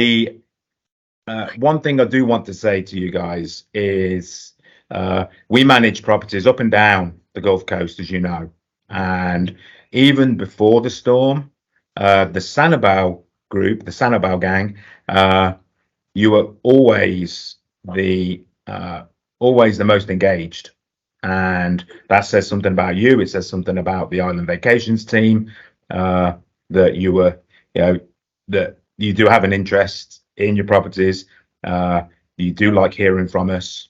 The one thing I do want to say to you guys is we manage properties up and down the Gulf Coast, as you know, and even before the storm, the Sanibel group, the Sanibel gang, you were the always the most engaged, and that says something about you. It says something about the Island Vacations team, that you were, you know, that you do have an interest in your properties. You do like hearing from us,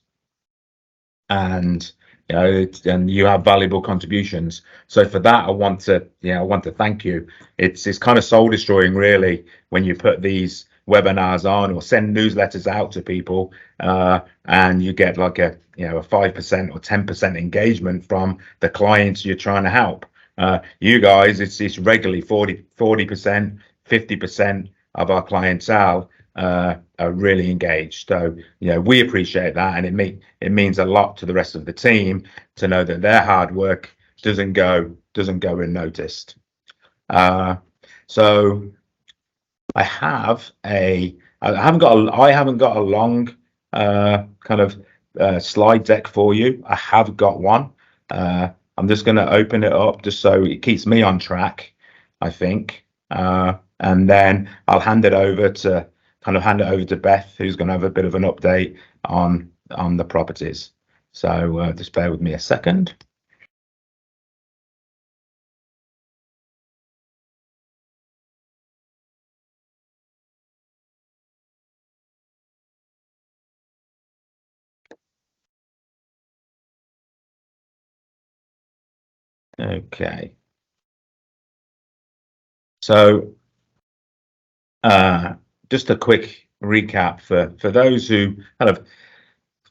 and and you have valuable contributions. So for that, I want to thank you. It's kind of soul destroying, really, when you put these webinars on or send newsletters out to people, and you get like a 5% or 10% engagement from the clients you're trying to help. You guys, it's regularly 40%, 50% of our clientele are really engaged. So we appreciate that, and it means a lot to the rest of the team to know that their hard work doesn't go unnoticed. So I haven't got a long kind of slide deck for you. I have got one. I'm just going to open it up just so it keeps me on track, I think, and then I'll hand it over to Beth, who's going to have a bit of an update on the properties. So just bear with me a second. Okay. So just a quick recap for those who kind of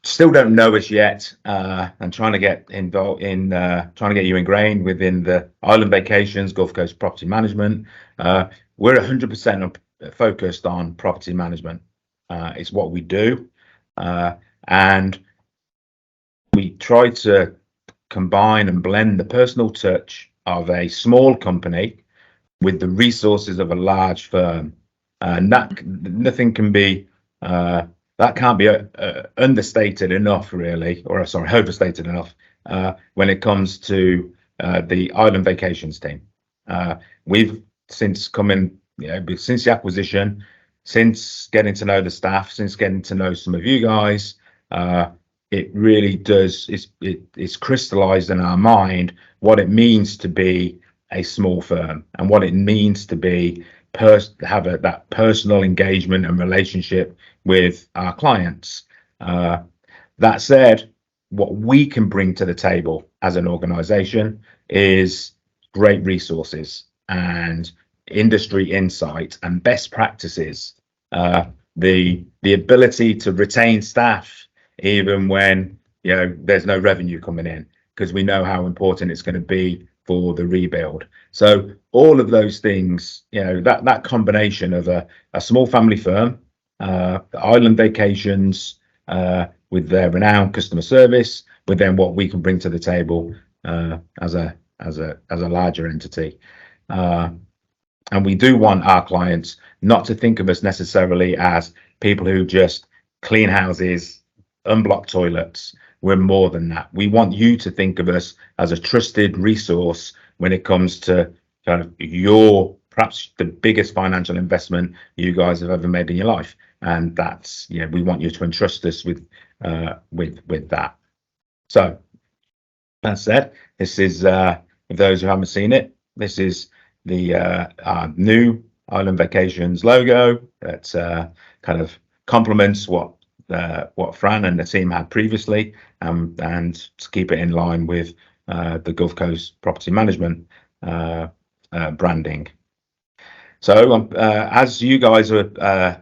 still don't know us yet, and trying to get involved in trying to get you ingrained within the Island Vacations Gulf Coast property management. We're 100% focused on property management. It's what we do, and we try to combine and blend the personal touch of a small company with the resources of a large firm. Nothing can be that can't be understated enough, really, or sorry, overstated enough, when it comes to the Island Vacations team. We've since since the acquisition, since getting to know the staff, since getting to know some of you guys, it really does. It's crystallized in our mind what it means to be a small firm and what it means to be have that personal engagement and relationship with our clients. That said, what we can bring to the table as an organization is great resources and industry insight and best practices, the ability to retain staff even when there's no revenue coming in, because we know how important it's going to be for the rebuild. So all of those things, that combination of a small family firm, Island Vacations, with their renowned customer service, with then what we can bring to the table as a larger entity. And we do want our clients not to think of us necessarily as people who just clean houses, unblock toilets. We're more than that. We want you to think of us as a trusted resource when it comes to kind of perhaps the biggest financial investment you guys have ever made in your life. And that's, we want you to entrust us with that. So that said, this is, for those who haven't seen it, this is the new Island Vacations logo that kind of complements what Fran and the team had previously, and to keep it in line with the Gulf Coast property management branding. So as you guys are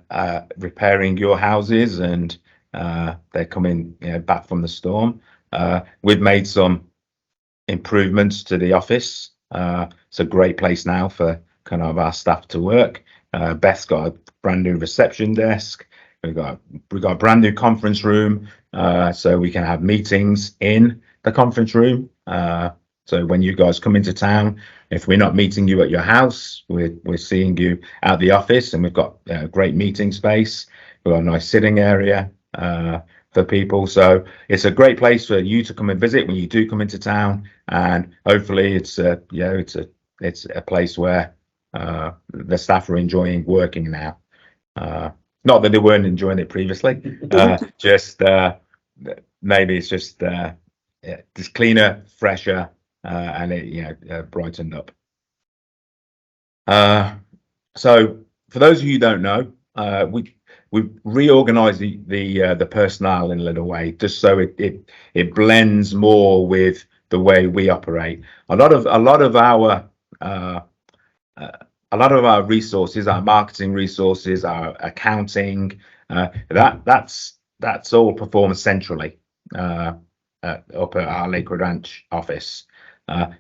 repairing your houses and they're coming back from the storm, we've made some improvements to the office. It's a great place now for kind of our staff to work. Beth's got a brand new reception desk. We've got a brand new conference room, so we can have meetings in the conference room. So when you guys come into town, if we're not meeting you at your house, we're seeing you at the office, and we've got great meeting space. We've got a nice sitting area for people. So it's a great place for you to come and visit when you do come into town. And hopefully it's a place where the staff are enjoying working now. Not that they weren't enjoying it previously, just maybe it's just cleaner, fresher, and it brightened up. So for those of you who don't know, we've reorganized the personnel in a little way, just so it blends more with the way we operate. A lot of our resources, our marketing resources, our accounting, that's all performed centrally up at our Lakewood Ranch office.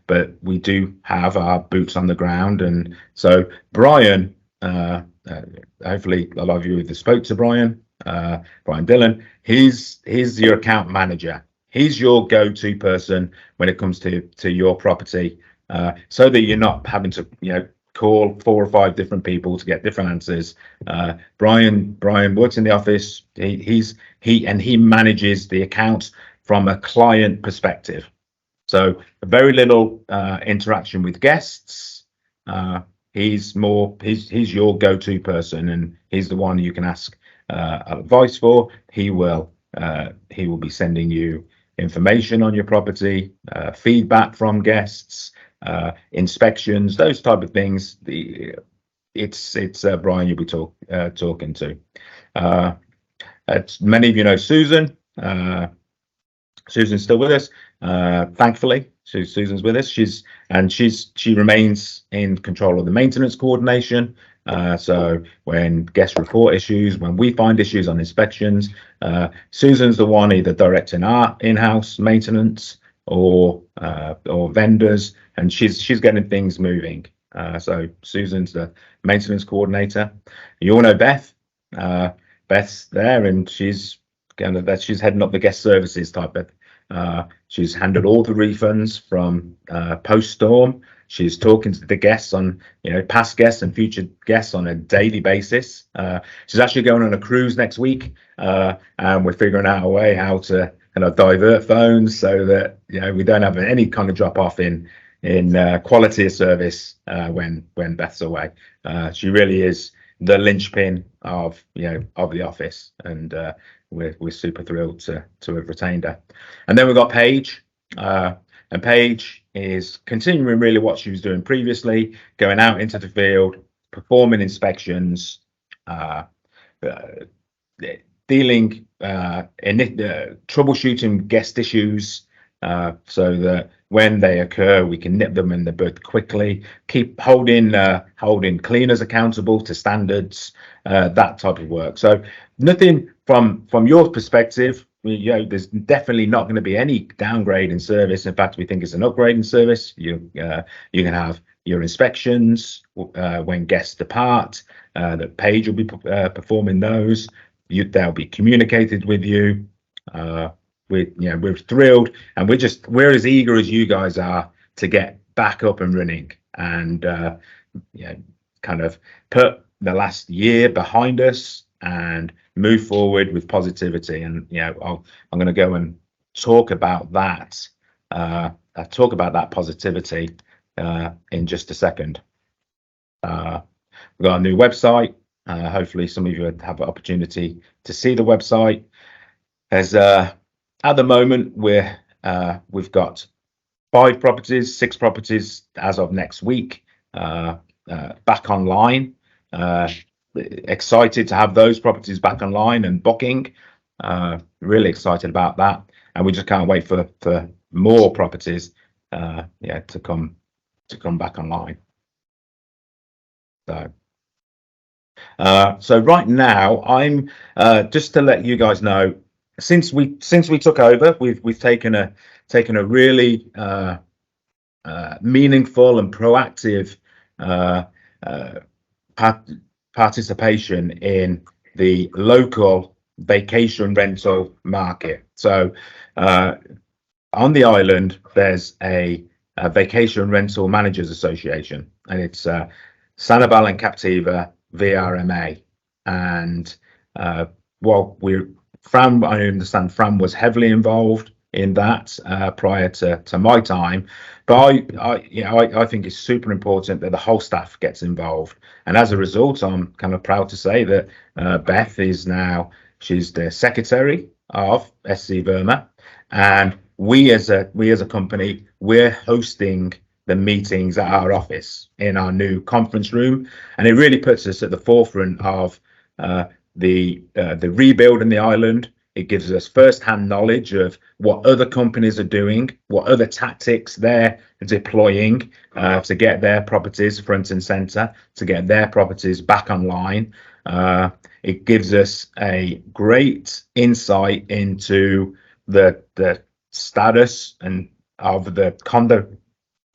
But we do have our boots on the ground, and so Brian, hopefully a lot of you have spoke to Brian Dillon. He's your account manager. He's your go-to person when it comes to your property, so that you're not having to call 4 or 5 different people to get different answers. Brian works in the office. He manages the account from a client perspective. So very little interaction with guests. He's your go-to person, and he's the one you can ask advice for. He will be sending you information on your property, feedback from guests, inspections, those type of things. It's Brian you'll be talking to. Many of you know Susan. Susan's still with us, thankfully. Susan's with us. She remains in control of the maintenance coordination. So when guests report issues, when we find issues on inspections, Susan's the one either directing our in-house maintenance or vendors, and she's getting things moving. So Susan's the maintenance coordinator. You all know Beth. Beth's there, and she's heading up the guest services type of. She's handled all the refunds from post-storm. She's talking to the guests on, past guests and future guests on a daily basis. She's actually going on a cruise next week, and we're figuring out a way how to kind of divert phones so that we don't have any kind of drop off in quality of service when Beth's away. She really is the linchpin of the office, and we're super thrilled to have retained her. And then we've got Paige, and Paige is continuing really what she was doing previously, going out into the field, performing inspections, dealing troubleshooting guest issues, so that when they occur, we can nip them in the bud quickly. Keep holding cleaners accountable to standards, that type of work. So nothing from your perspective. There's definitely not going to be any downgrade in service. In fact, we think it's an upgrade in service. You can have your inspections when guests depart. That Paige will be performing those. They'll be communicated with you. We're thrilled, and we're as eager as you guys are to get back up and running, and kind of put the last year behind us and move forward with positivity. And I'm going to go and talk about that. Talk about that positivity in just a second. We've got a new website. Hopefully, some of you have an opportunity to see the website. As at the moment, we've got 6 properties as of next week back online. Excited to have those properties back online and booking. Really excited about that, and we just can't wait for more properties to come back online. So right now, I'm just to let you guys know, since we took over, we've taken a really meaningful and proactive participation in the local vacation rental market. So on the island, there's a Vacation Rental Managers Association, and it's Sanibel and Captiva VRMA. And well, I understand Fran was heavily involved in that prior to my time, but I think it's super important that the whole staff gets involved, and as a result, I'm kind of proud to say that Beth is now, she's the secretary of SC Burma, and we as a company, we're hosting the meetings at our office in our new conference room, and it really puts us at the forefront of the rebuild in the island. It gives us first-hand knowledge of what other companies are doing, what other tactics they're deploying to get their properties front and center, to get their properties back online. It gives us a great insight into the status and of the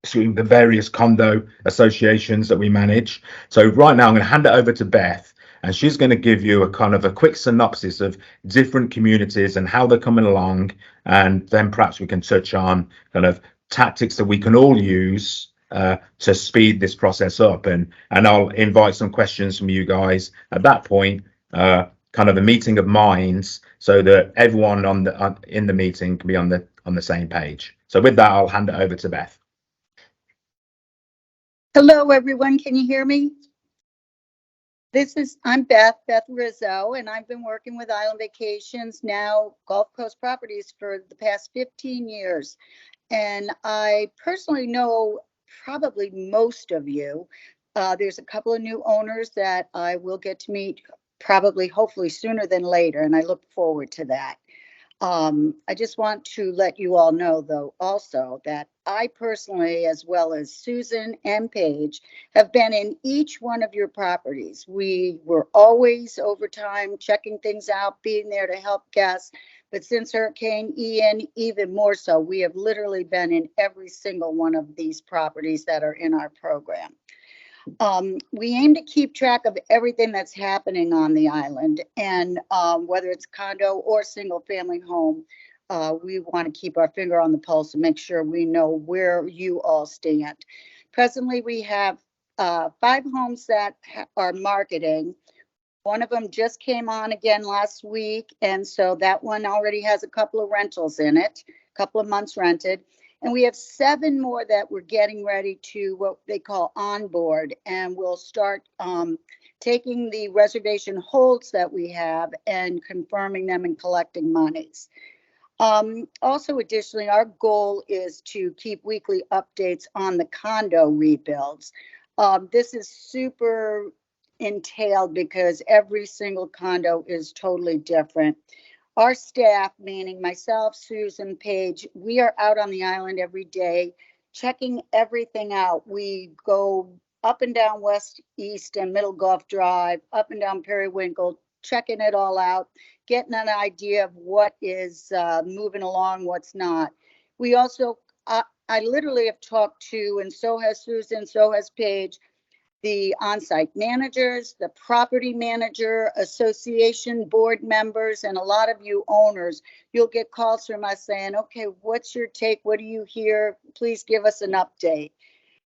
various condo associations that we manage. So right now I'm going to hand it over to Beth, and she's going to give you a kind of a quick synopsis of different communities and how they're coming along, and then perhaps we can touch on kind of tactics that we can all use to speed this process up, and I'll invite some questions from you guys at that point, kind of a meeting of minds, so that everyone in the meeting can be on the same page. So with that, I'll hand it over to Beth. Hello, everyone. Can you hear me? I'm Beth Rizzo, and I've been working with Island Vacations, now Gulf Coast Properties, for the past 15 years. And I personally know probably most of you. There's a couple of new owners that I will get to meet probably, hopefully sooner than later, and I look forward to that. I just want to let you all know, though, also that I personally, as well as Susan and Paige, have been in each one of your properties. We were always over time checking things out, being there to help guests. But since Hurricane Ian, even more so, we have literally been in every single one of these properties that are in our program. We aim to keep track of everything that's happening on the island, and whether it's condo or single family home, we want to keep our finger on the pulse and make sure we know where you all stand. Presently, we have 5 homes that are marketing. One of them just came on again last week, and so that one already has a couple of rentals in it, a couple of months rented. And we have 7 more that we're getting ready to what they call onboard, and we'll start taking the reservation holds that we have and confirming them and collecting monies. Also, additionally, our goal is to keep weekly updates on the condo rebuilds. This is super entailed because every single condo is totally different. Our staff, meaning myself, Susan, Paige, we are out on the island every day, checking everything out. We go up and down West, East, and Middle Gulf Drive, up and down Periwinkle, checking it all out, getting an idea of what is moving along, what's not. We also, I literally have talked to, and so has Susan, so has Paige, the on-site managers, the property manager association board members, and a lot of you owners. You'll get calls from us saying, okay, what's your take? What do you hear? Please give us an update.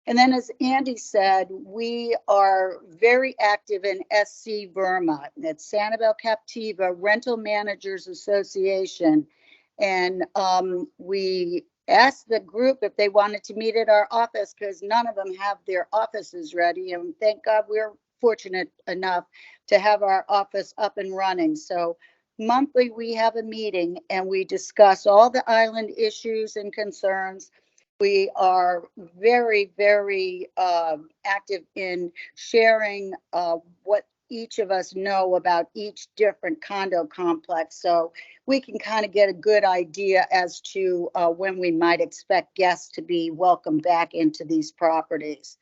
And then, as Andy said, we are very active in SC Burma. It's Sanibel Captiva Rental Managers Association. And we asked the group if they wanted to meet at our office, because none of them have their offices ready. And thank God we're fortunate enough to have our office up and running. So monthly we have a meeting and we discuss all the island issues and concerns. We are very, very active in sharing what each of us know about each different condo complex, so we can kind of get a good idea as to when we might expect guests to be welcomed back into these properties.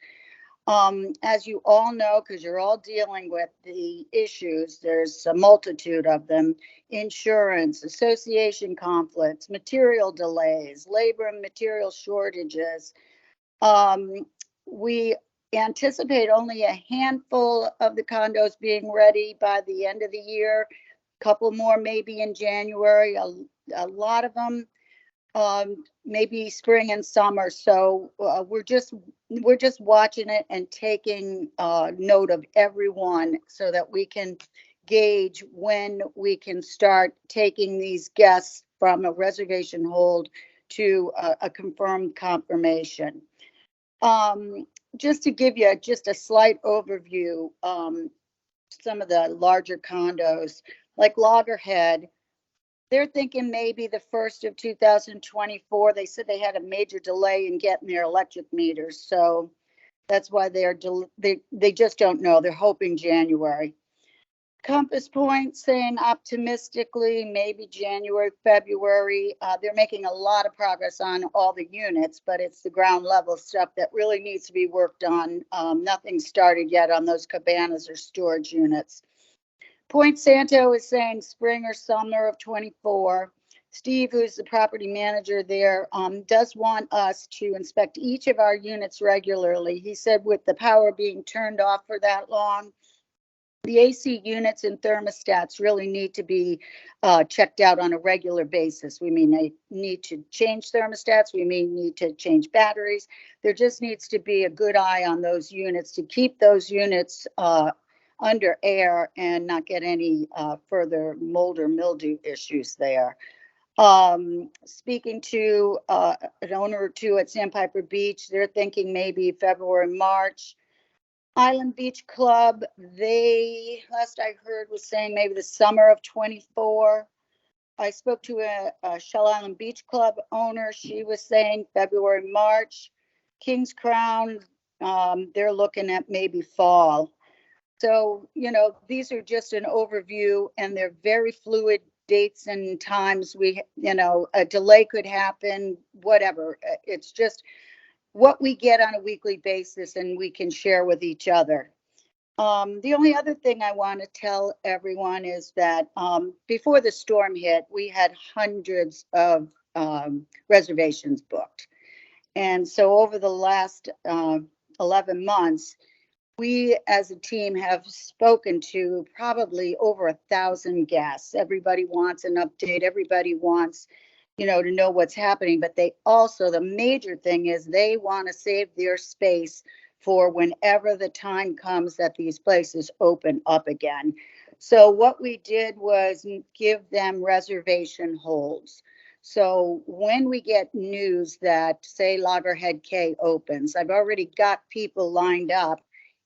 As you all know, because you're all dealing with the issues, there's a multitude of them: insurance, association conflicts, material delays, labor and material shortages. We anticipate only a handful of the condos being ready by the end of the year, a couple more maybe in January. A lot of them maybe spring and summer. So we're just watching it and taking note of everyone so that we can gauge when we can start taking these guests from a reservation hold to a confirmed confirmation. Just to give you just a slight overview, some of the larger condos like Loggerhead, they're thinking maybe the first of 2024. They said they had a major delay in getting their electric meters, so that's why they just don't know. They're hoping January. Compass Point saying optimistically maybe January, February. They're making a lot of progress on all the units, but it's the ground level stuff that really needs to be worked on. Nothing started yet on those cabanas or storage units. Point Santo is saying spring or summer of 24. Steve, who's the property manager there, does want us to inspect each of our units regularly. He said with the power being turned off for that long, the AC units and thermostats really need to be checked out on a regular basis. We may need to change thermostats. We may need to change batteries. There just needs to be a good eye on those units to keep those units under air and not get any further mold or mildew issues there. Speaking to an owner or two at Sandpiper Beach, they're thinking maybe February, March. Island Beach Club, they, last I heard, was saying maybe the summer of 24. I spoke to a Shell Island Beach Club owner. She was saying February, March. Kings Crown, they're looking at maybe fall. So, these are just an overview, and they're very fluid dates and times. A delay could happen, whatever. It's just what we get on a weekly basis and we can share with each other. The only other thing I want to tell everyone is that before the storm hit, we had hundreds of reservations booked. And so over the last 11 months, we as a team have spoken to probably over 1,000 guests. Everybody wants an update. Everybody wants to know what's happening, but the major thing is they want to save their space for whenever the time comes that these places open up again. So what we did was give them reservation holds. So when we get news that, say, Loggerhead K opens, I've already got people lined up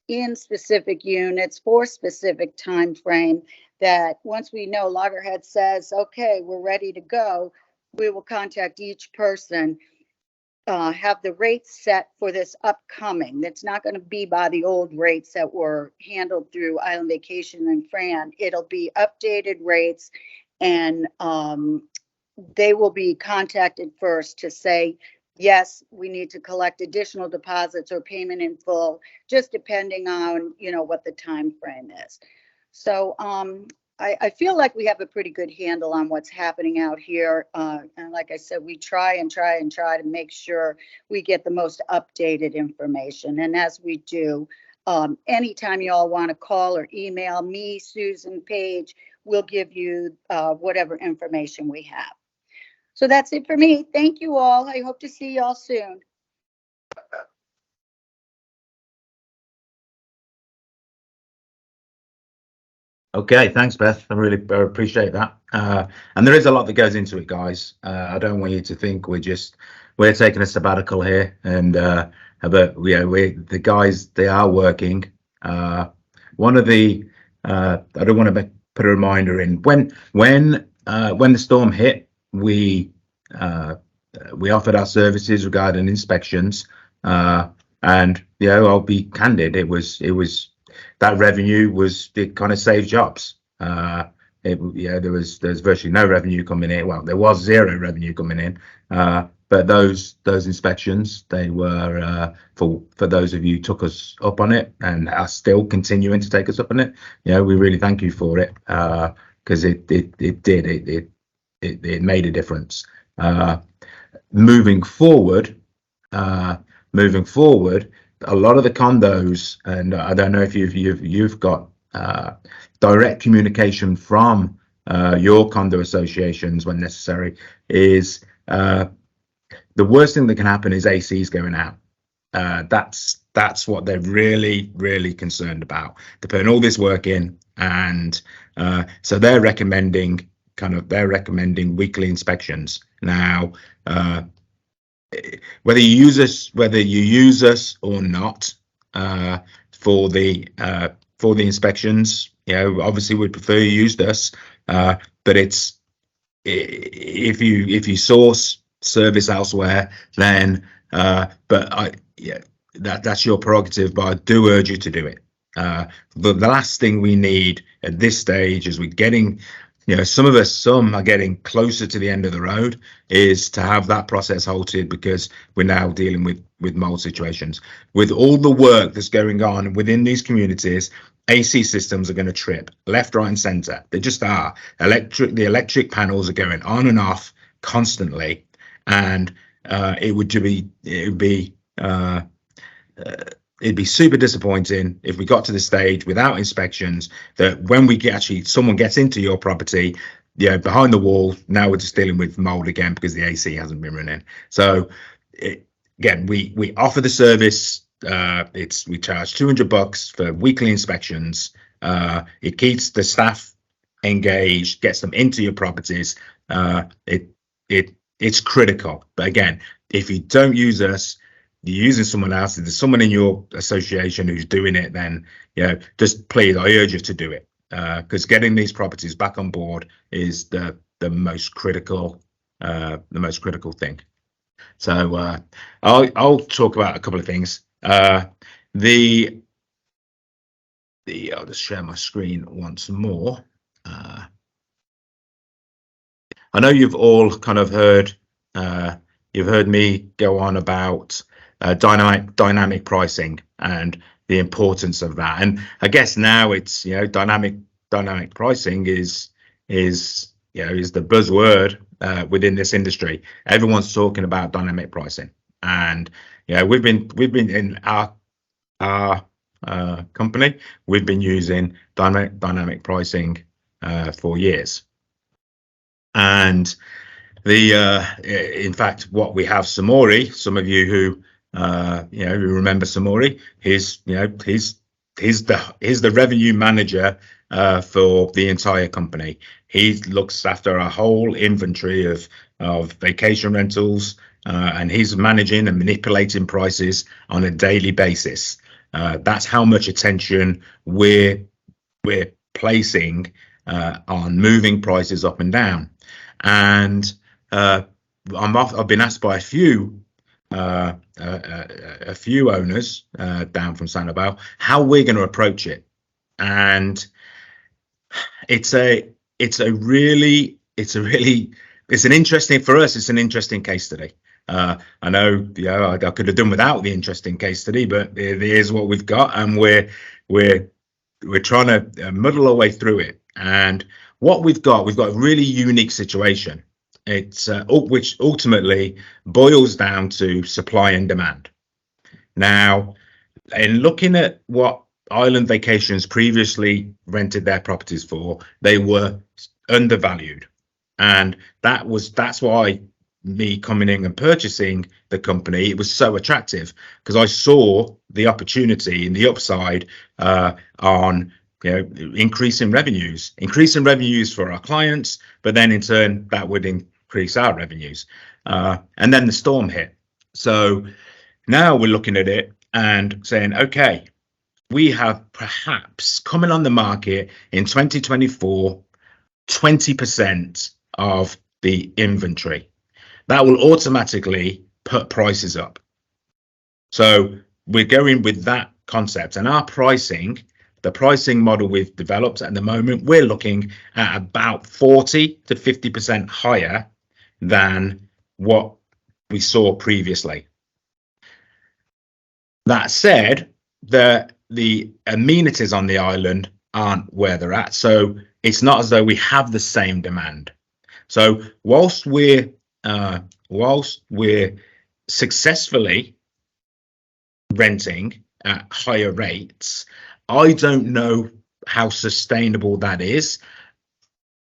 in specific units for specific time frame, that once we know Loggerhead says, okay, we're ready to go, we will contact each person, have the rates set for this upcoming. That's not going to be by the old rates that were handled through Island Vacation and Fran. It'll be updated rates, and they will be contacted first to say, yes, we need to collect additional deposits or payment in full, just depending on, what the time frame is. So I feel like we have a pretty good handle on what's happening out here. And like I said, we try to make sure we get the most updated information. And as we do, anytime you all want to call or email me, Susan, Paige, we'll give you whatever information we have. So that's it for me. Thank you all. I hope to see you all soon. Okay, thanks, Beth. I really appreciate that. And there is a lot that goes into it, guys. I don't want you to think we're taking a sabbatical here, and but the guys, they are working. One of the I don't want to put a reminder in when the storm hit, we offered our services regarding inspections, and I'll be candid, it was that revenue it kind of saved jobs. There was virtually no revenue coming in. Well, there was zero revenue coming in, but those inspections, they were for those of you who took us up on it and are still continuing to take us up on it. We really thank you for it, because it made a difference. Moving forward, a lot of the condos, and I don't know if you've got direct communication from your condo associations when necessary, is the worst thing that can happen is ACs going out. That's what they're really concerned about. They're putting all this work in, and so they're recommending weekly inspections now. Whether you use us or not for the inspections, obviously we'd prefer you used us, but it's if you source service elsewhere, then that's your prerogative, but I do urge you to do it. The last thing we need at this stage, as we're getting, some are getting closer to the end of the road, is to have that process halted, because we're now dealing with mold situations. With all the work that's going on within these communities, AC systems are going to trip left, right, and centre. They just are. The electric panels are going on and off constantly, and it'd be super disappointing if we got to the stage without inspections, that when someone gets into your property, behind the wall, now we're just dealing with mold again because the AC hasn't been running. So again, we offer the service. We charge $200 for weekly inspections. It keeps the staff engaged, gets them into your properties. It's critical. But again, if you don't use us, you're using someone else. If there's someone in your association who's doing it, then just please, I urge you to do it, because getting these properties back on board is the most critical thing. So I'll talk about a couple of things. I'll just share my screen once more. I know you've all kind of heard me go on about dynamic pricing and the importance of that, and I guess now it's dynamic pricing is the buzzword within this industry. Everyone's talking about dynamic pricing, and we've been in our company, we've been using dynamic pricing for years. And in fact, what we have, Samori, some of you who who remember Samori, he's the revenue manager for the entire company. He looks after a whole inventory of vacation rentals, and he's managing and manipulating prices on a daily basis. That's how much attention we're placing on moving prices up and down. And I've been asked by a few owners down from Sanibel how we're going to approach it, and it's an interesting, for us, it's an interesting case study. I know I could have done without the interesting case study, but it is what we've got, and we're trying to muddle our way through it. And what we've got a really unique situation. It's which ultimately boils down to supply and demand. Now, in looking at what Island Vacations previously rented their properties for, they were undervalued, and that's why me coming in and purchasing the company, it was so attractive, because I saw the opportunity and the upside on increasing revenues for our clients, but then in turn that would increase our revenues. And then the storm hit. So now we're looking at it and saying, okay, we have perhaps coming on the market in 2024 20% of the inventory. That will automatically put prices up. So we're going with that concept, and our pricing, the pricing model we've developed at the moment, we're looking at about 40 to 50% higher than what we saw previously. That said, the amenities on the island aren't where they're at, so it's not as though we have the same demand. So whilst we're successfully renting at higher rates, I don't know how sustainable that is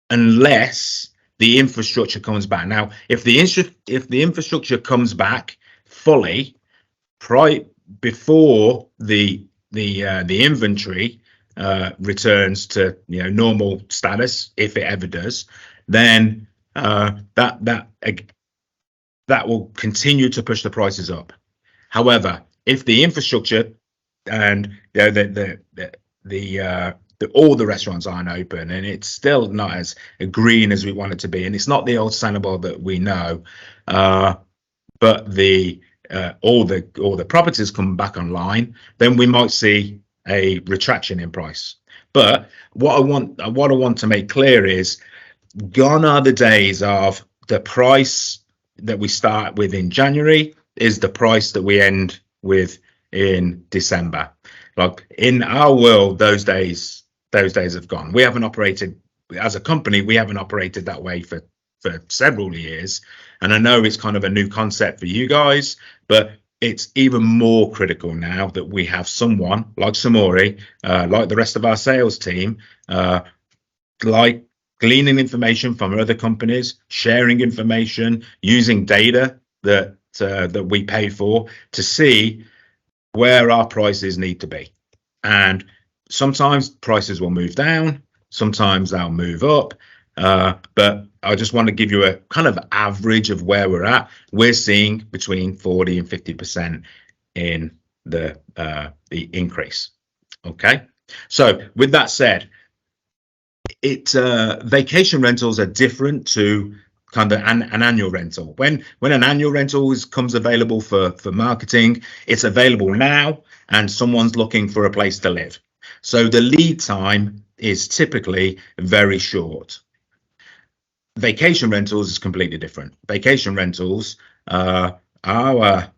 unless the infrastructure comes back. Now, if the infrastructure comes back fully, before the inventory returns to normal status, if it ever does, then that will continue to push the prices up. However, if the infrastructure and all the restaurants aren't open, and it's still not as green as we want it to be, and it's not the old Sanibel that we know, but all the properties come back online, then we might see a retraction in price. But what I want to make clear is, gone are the days of the price that we start with in January is the price that we end with in December. Like, in our world, those days have gone. We haven't operated as a company. We haven't operated that way for several years, and I know it's kind of a new concept for you guys, but it's even more critical now that we have someone like Samori, like the rest of our sales team, like gleaning information from other companies, sharing information, using data that we pay for to see where our prices need to be. And sometimes prices will move down, sometimes they'll move up, but I just want to give you a kind of average of where we're at. We're seeing between 40 and 50% in the increase. Okay, so with that said, vacation rentals are different to kind of an annual rental. When an annual rental comes available for marketing, it's available now, and someone's looking for a place to live. So the lead time is typically very short. Vacation rentals is completely different. Vacation rentals, our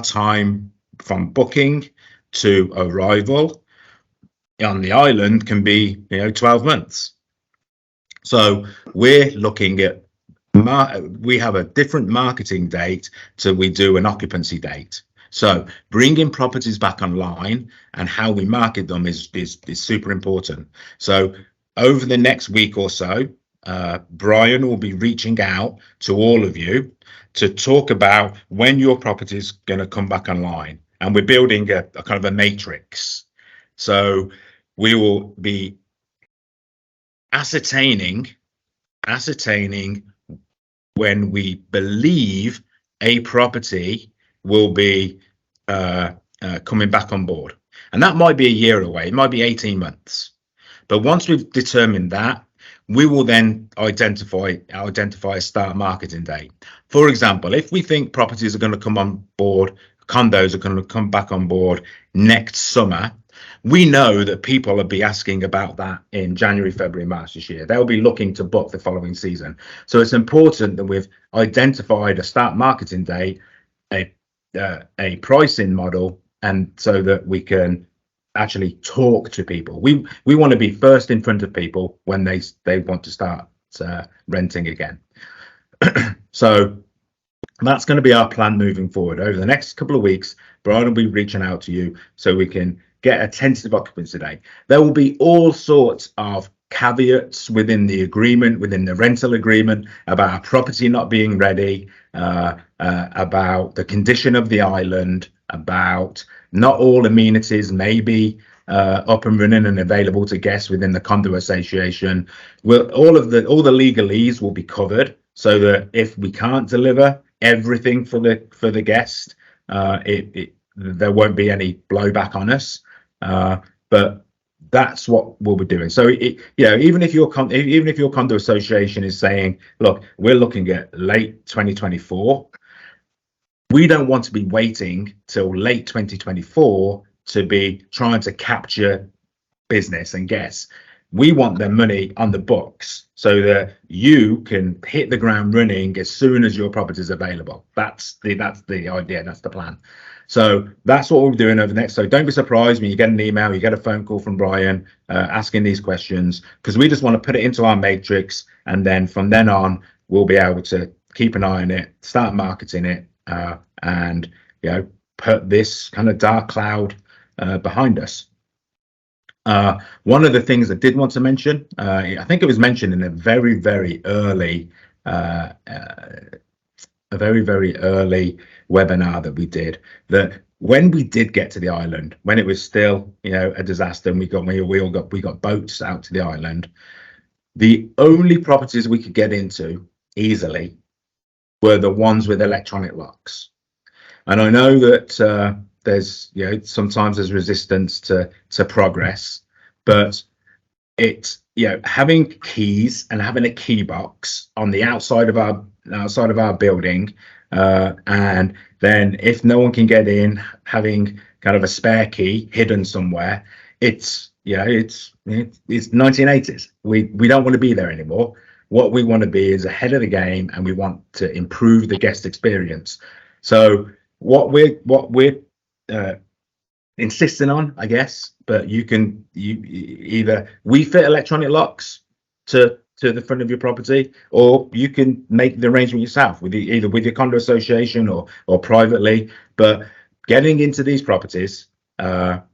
time from booking to arrival on the island can be 12 months. So we're looking at we have a different marketing date till we do an occupancy date. So bringing properties back online and how we market them is super important. So over the next week or so, Brian will be reaching out to all of you to talk about when your property is going to come back online, and we're building a kind of a matrix. So we will be ascertaining when we believe a property will be coming back on board, and that might be a year away, it might be 18 months. But once we've determined that, we will then identify a start marketing date. For example, if we think properties are going to come on board, condos are going to come back on board next summer, we know that people will be asking about that in January, February, March this year. They'll be looking to book the following season. So it's important that we've identified a start marketing date, a pricing model, and so that we can actually talk to people. We want to be first in front of people when they want to start renting again. So that's going to be our plan moving forward. Over the next couple of weeks, Brian will be reaching out to you so we can get a tentative occupancy date. There will be all sorts of caveats within the agreement, within the rental agreement, about our property not being ready, about the condition of the island, about not all amenities may be up and running and available to guests within the condo association. All the legalese will be covered, so that if we can't deliver everything for the guest, there won't be any blowback on us. But that's what we'll be doing. So even if your condo association is saying, look, we're looking at late 2024, we don't want to be waiting till late 2024 to be trying to capture business and guests. We want their money on the books so that you can hit the ground running as soon as your property is available. That's the idea. That's the plan. So that's what we're doing over the next. So don't be surprised when you get an email, you get a phone call from Brian asking these questions, because we just want to put it into our matrix, and then from then on, we'll be able to keep an eye on it, start marketing it, and put this kind of dark cloud behind us. One of the things I did want to mention, I think it was mentioned in a very, very early webinar that we did, that when we did get to the island, when it was still, a disaster, and we got boats out to the island, the only properties we could get into easily were the ones with electronic locks. And I know that there's, sometimes there's resistance to progress, but it's, having keys and having a key box on the outside of our building, and then if no one can get in, having kind of a spare key hidden somewhere, it's 1980s. We don't want to be there anymore. What we want to be is ahead of the game, and we want to improve the guest experience. So what we're insisting on, I guess, but we fit electronic locks to the front of your property, or you can make the arrangement yourself either with your condo association or privately. But getting into these properties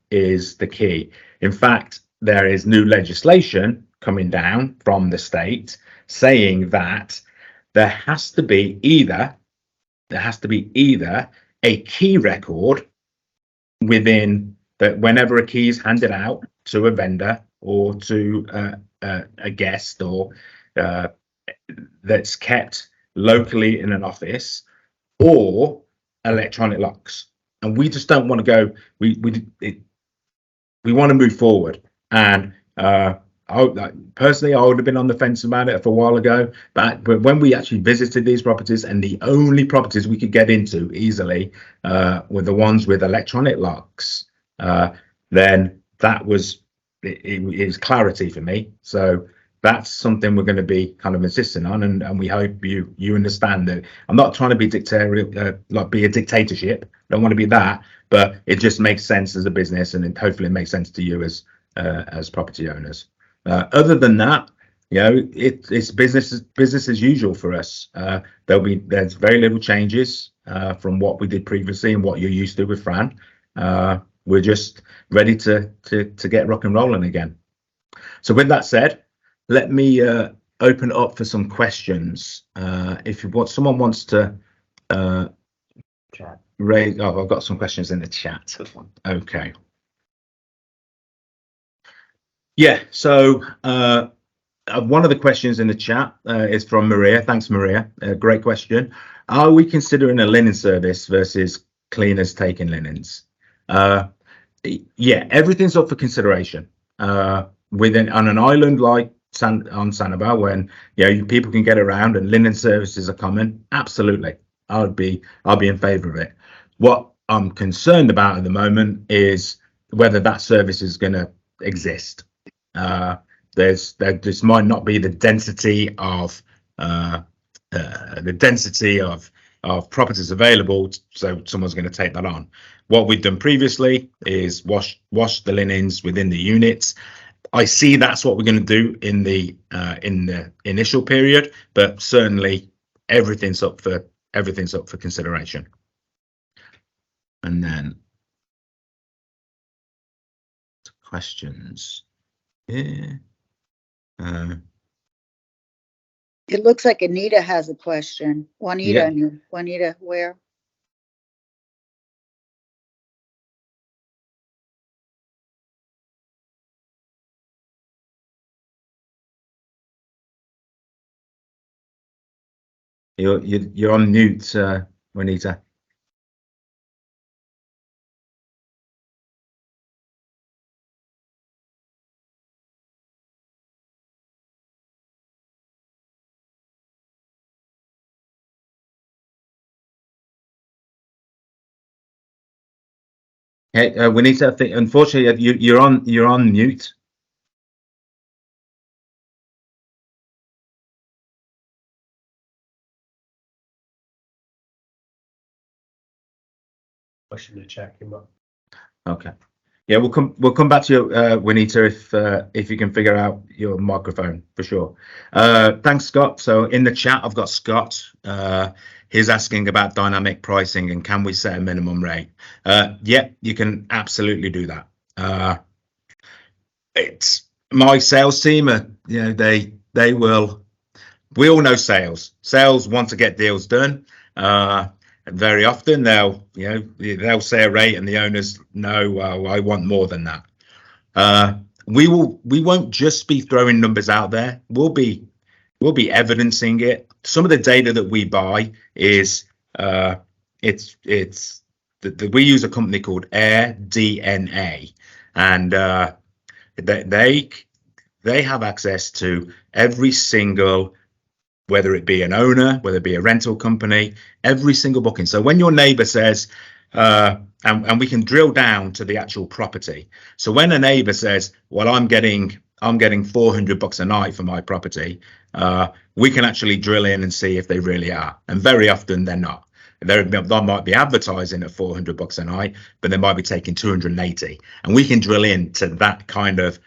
is the key. In fact, there is new legislation coming down from the state saying that there has to be either a key record within that whenever a key is handed out to a vendor or to a guest, or that's kept locally in an office, or electronic locks. And we just don't want to go. We want to move forward. And personally, I would have been on the fence about it for a while ago, but when we actually visited these properties, and the only properties we could get into easily were the ones with electronic locks, then that was it clarity for me. So that's something we're going to be kind of insisting on, and we hope you understand that I'm not trying to be dictatorial, be a dictatorship. I don't want to be that, but it just makes sense as a business, and hopefully it makes sense to you as property owners. Other than that, it's business as usual for us. There's very little changes from what we did previously and what you're used to with Fran. We're just ready to get rock and rolling again. So with that said, let me open up for some questions. If someone wants to raise, I've got some questions in the chat. Okay. Yeah, so one of the questions in the chat is from Maria. Thanks, Maria. Great question. Are we considering a linen service versus cleaners taking linens? Yeah, everything's up for consideration. On an island like on Sanibel, when people can get around and linen services are common, absolutely, I'll be in favour of it. What I'm concerned about at the moment is whether that service is going to exist. There just might not be the density of properties available, so someone's going to take that on. What we've done previously is wash the linens within the units. I see that's what we're going to do in the initial period, but certainly everything's up for consideration. And then questions. Yeah. It looks like Anita has a question. Juanita, Yeah. Juanita, where? You're on mute, Juanita. Hey, Juanita, I think unfortunately you're on mute. Question to check him up. Okay. Yeah, we'll come back to you, Juanita, if you can figure out your microphone for sure. Thanks, Scott. So in the chat, I've got Scott. He's asking about dynamic pricing and can we set a minimum rate? Yeah, you can absolutely do that. it's my sales team are, they will, we all know sales want to get deals done. And very often they'll say a rate and the owners know, well, I want more than that. We won't just be throwing numbers out there. We'll be evidencing it. Some of the data that we buy is we use a company called Air DNA, and they have access to every single, whether it be an owner, whether it be a rental company, every single booking. So when your neighbor says, and we can drill down to the actual property. So when a neighbor says, well, I'm getting $400 a night for my property, we can actually drill in and see if they really are. And very often they're not. They might be advertising at $400 a night, but they might be taking 280. And we can drill into that kind of,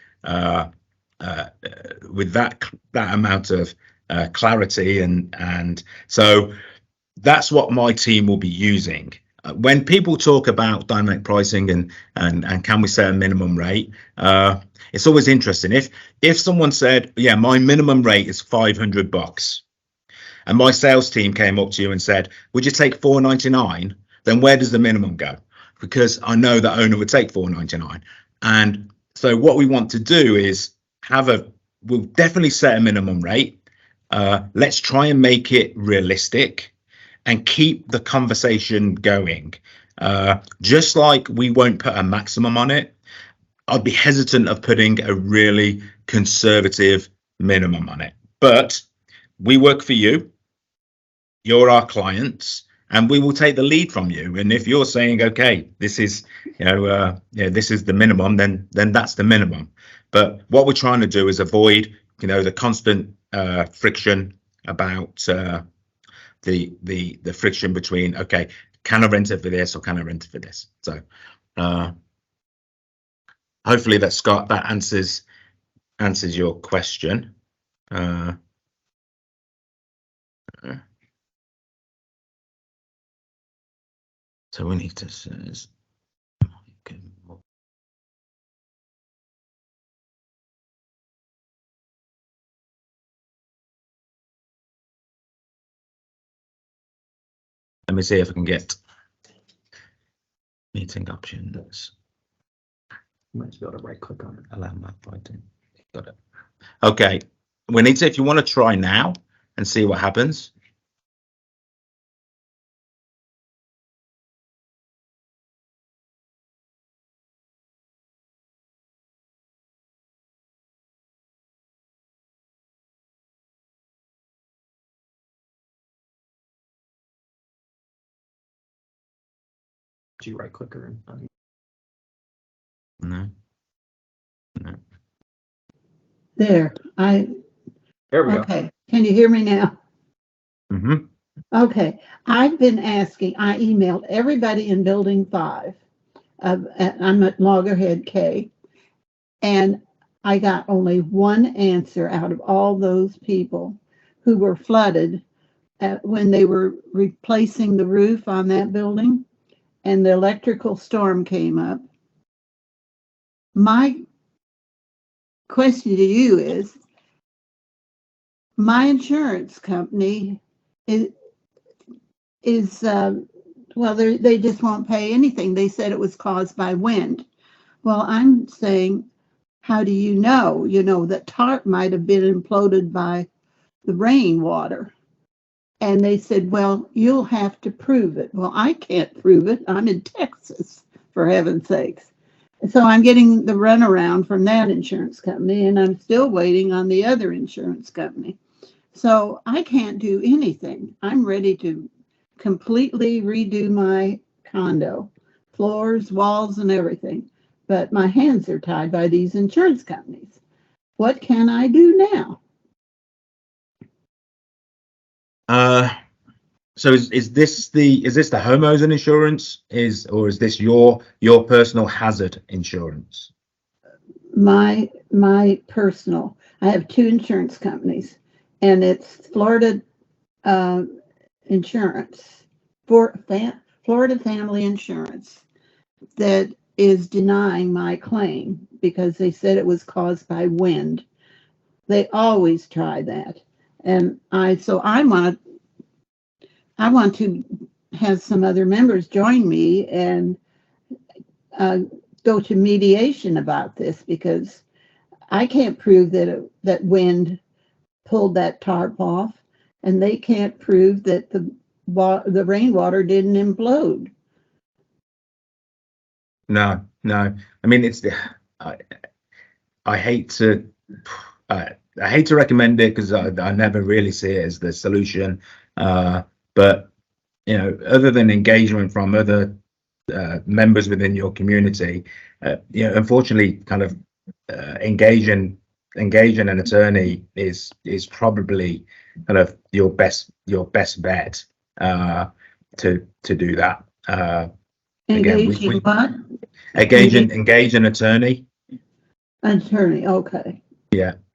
with that amount of clarity. And so that's what my team will be using. When people talk about dynamic pricing and can we set a minimum rate, it's always interesting. If someone said, yeah, my minimum rate is $500, and my sales team came up to you and said, would you take $499? Then where does the minimum go? Because I know that owner would take $499. And so what we want to do is we'll definitely set a minimum rate. Let's try and make it realistic and keep the conversation going. Just like we won't put a maximum on it, I'd be hesitant of putting a really conservative minimum on it. But we work for you. You're our clients, and we will take the lead from you. And if you're saying, okay, this is, this is the minimum, then that's the minimum. But what we're trying to do is avoid, the constant friction about the friction between, okay, can I rent it for this or can I rent it for this? So hopefully that, Scott, that answers your question. So we need to says, let me see if I can get meeting options. You might be able to right click on it. Allow map writing. Got it. Okay. We need to, if you want to try now and see what happens. Do you right click her? No. There There we go. okay. Can you hear me now? Mm-hmm. Okay. I've been asking, I emailed everybody in building 5. I'm at Loggerhead K, and I got only one answer out of all those people who were flooded when they were replacing the roof on that building and the electrical storm came up. My question to you is, my insurance company is well, they just won't pay anything. They said it was caused by wind. Well, I'm saying, how do you know? That tarp might have been imploded by the rainwater. And they said, well, you'll have to prove it. Well, I can't prove it. I'm in Texas, for heaven's sakes. So I'm getting the runaround from that insurance company, and I'm still waiting on the other insurance company. So I can't do anything. I'm ready to completely redo my condo, floors, walls, and everything. But my hands are tied by these insurance companies. What can I do now? So is this the homeowner's insurance or is this your personal hazard insurance? My personal. I have 2 insurance companies, and it's Florida insurance, for Florida Family Insurance, that is denying my claim because they said it was caused by wind. They always try that. And I want to have some other members join me and go to mediation about this, because I can't prove that wind pulled that tarp off, and they can't prove that the rainwater didn't implode. No. I mean, I hate to recommend it because I never really see it as the solution. But other than engagement from other members within your community, unfortunately, kind of engaging an attorney is probably kind of your best bet to do that. Engaging what? Engage an attorney. Attorney, okay.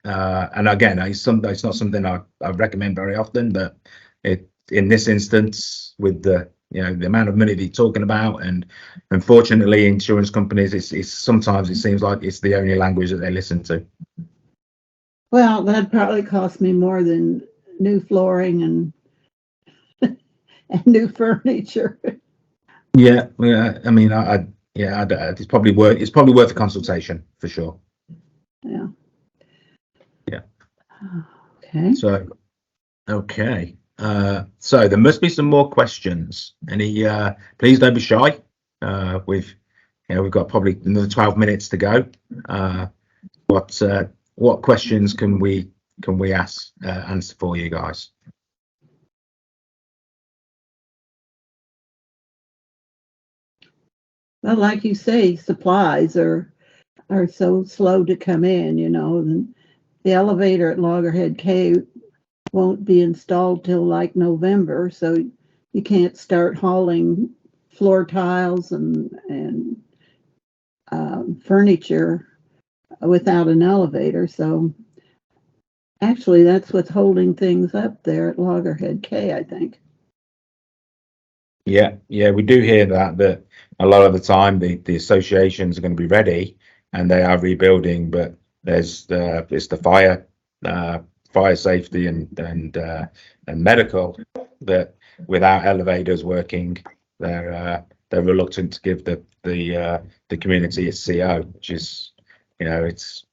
And again, it's not something I recommend very often, but in this instance, with the amount of money they're talking about, and unfortunately, insurance companies, it's sometimes it seems like it's the only language that they listen to. Well, that probably cost me more than new flooring and and new furniture. Yeah. I mean, it's probably worth a consultation for sure. Yeah. Yeah. Okay. So, okay. So there must be some more questions. Please don't be shy. We've got probably another 12 minutes to go. What questions can we answer for you guys? Well, like you say, supplies are so slow to come in, and the elevator at Loggerhead K won't be installed till like November, so you can't start hauling floor tiles and furniture without an elevator. So actually, that's what's holding things up there at Loggerhead K, I think. Yeah, we do hear that a lot of the time the associations are going to be ready and they are rebuilding, but it's the fire safety and medical that without elevators working, they're reluctant to give the community a CO, which is it's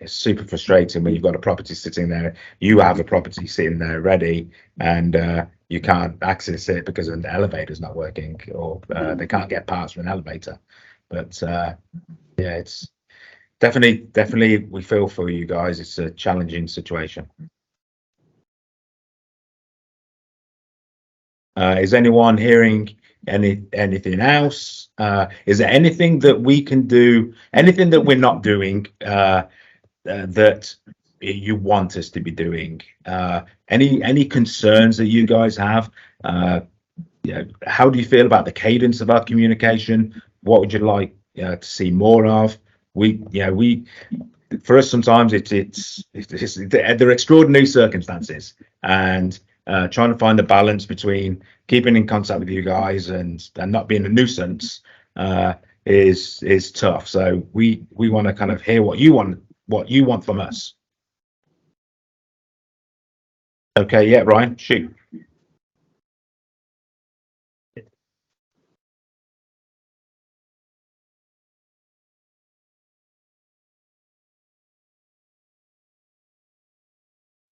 super frustrating when you've got a property sitting there. You have a property sitting there ready, and you can't access it because an elevator's not working, or they can't get parts from an elevator. But it's definitely we feel for you guys. It's a challenging situation. Is anyone hearing anything else? Is there anything that we can do? Anything that we're not doing? That you want us to be doing? Any concerns that you guys have? How do you feel about the cadence of our communication? What would you like to see more of? For us, sometimes they're extraordinary circumstances, and trying to find the balance between keeping in contact with you guys and not being a nuisance is tough. So we want to kind of hear what you want from us. Okay, yeah, Ryan, shoot.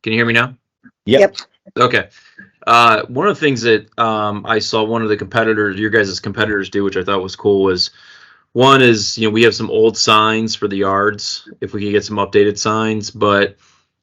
Can you hear me now? Yep. Okay. One of the things that I saw one of the competitors, your guys' competitors, do, which I thought was cool, was one is, we have some old signs for the yards, if we could get some updated signs, but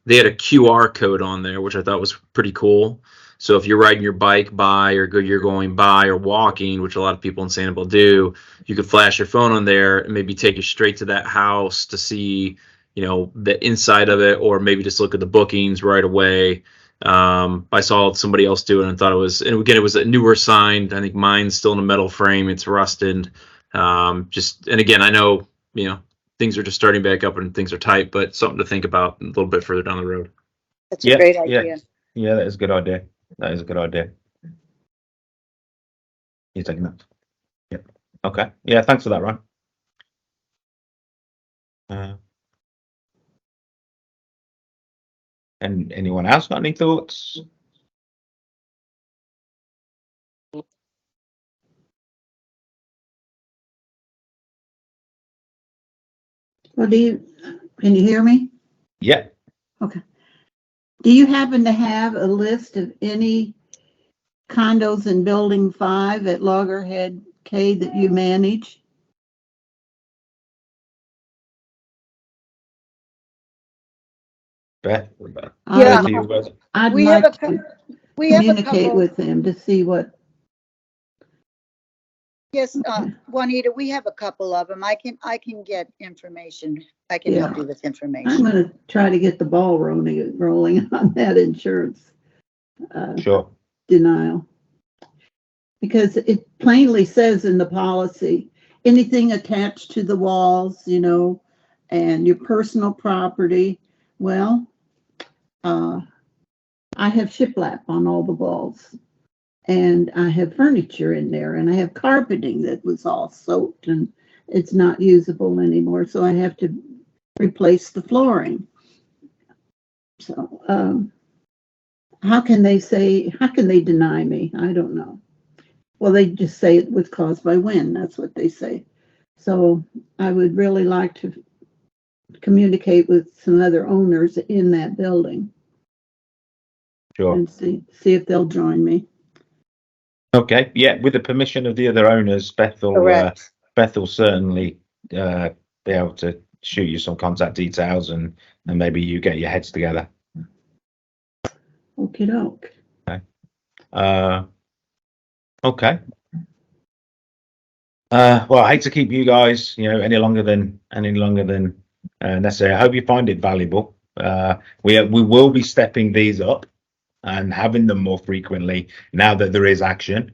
they had a QR code on there, which I thought was pretty cool. So if you're riding your bike by, or you're going by, or walking, which a lot of people in Sanibel do, you could flash your phone on there and maybe take you straight to that house to see, the inside of it, or maybe just look at the bookings right away. I saw somebody else do it and thought it was, and again, it was a newer sign. I think mine's still in a metal frame. It's rusted. And again, I know, things are just starting back up and things are tight, but something to think about a little bit further down the road. That's a great idea. Yeah, that is a good idea. That is a good idea. You're taking that. Yeah. Okay. Yeah. Thanks for that, Ryan. And anyone else got any thoughts? Well, can you hear me? Yeah. Do you happen to have a list of any condos in Building 5 at Loggerhead K that you manage? Beth, Yeah. Beth, you, I'd We have like a to We have a communicate couple, with them to see what. yes, Juanita, we have a couple of them. I can get information. I can help Yeah. you with I'm information. going to try to get the ball rolling on that insurance sure. denial. Because it plainly says in the policy, anything attached to the walls, and your personal property. Well, I have shiplap on all the walls, and I have furniture in there, and I have carpeting that was all soaked and it's not usable anymore. So I have to replace the flooring. So, how can they deny me? I don't know. Well, they just say it was caused by wind. That's what they say. So I would really like to communicate with some other owners in that building Sure. and see if they'll join me. Okay. Yeah. With the permission of the other owners, Beth will certainly be able to shoot you some contact details and maybe you get your heads together. Okie doke. Okay. Well, I hate to keep you guys, any longer than necessary. I hope you find it valuable. We will be stepping these up and having them more frequently now that there is action.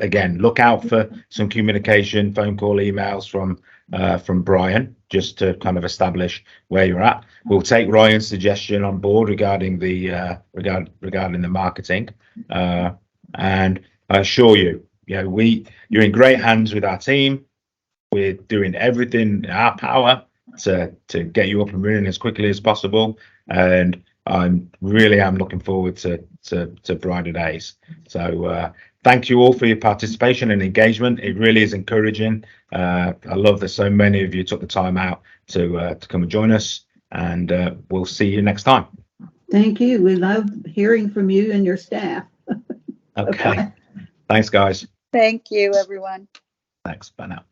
Again, look out for some communication, phone call, emails from Brian, just to kind of establish where you're at. We'll take Ryan's suggestion on board regarding the regarding the marketing, and I assure you, you're in great hands with our team. We're doing everything in our power to get you up and running as quickly as possible, and I'm looking forward to brighter days. So thank you all for your participation and engagement. It really is encouraging. I love that so many of you took the time out to come and join us, and we'll see you next time. Thank you. We love hearing from you and your staff. Okay. Thanks, guys. Thank you, everyone. Thanks. Bye now.